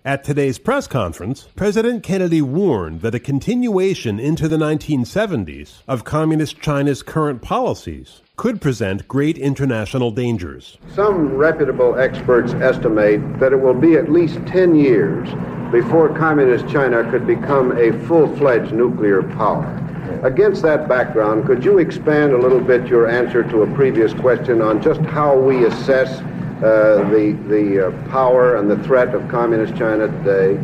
At today's press conference, President Kennedy warned that a continuation into the 1970s of Communist China's current policies could present great international dangers. Some reputable experts estimate that it will be at least 10 years before Communist China could become a full-fledged nuclear power. Against that background, could you expand a little bit your answer to a previous question on just how we assess the power and the threat of Communist China today?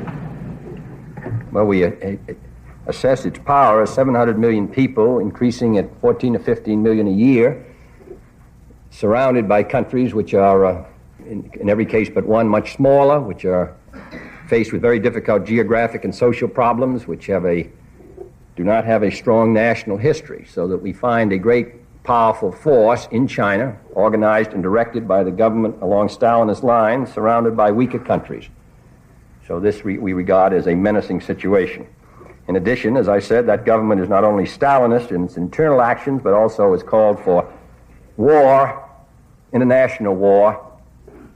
Well, we assess its power as 700 million people, increasing at 14 to 15 million a year, surrounded by countries which are, in every case but one, much smaller, which are faced with very difficult geographic and social problems, which do not have a strong national history, so that we find a great powerful force in China, organized and directed by the government along Stalinist lines, surrounded by weaker countries. So this we regard as a menacing situation. In addition, as I said, that government is not only Stalinist in its internal actions, but also has called for war, international war,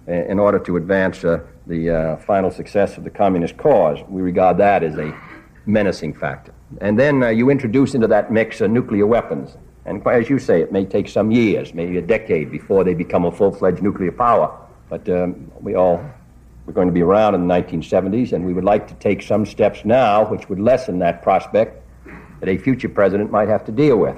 in order to advance the final success of the communist cause. We regard that as a menacing factor. And then you introduce into that mix nuclear weapons. And as you say, it may take some years, maybe a decade, before they become a full-fledged nuclear power. But we're going to be around in the 1970s, and we would like to take some steps now which would lessen that prospect that a future president might have to deal with.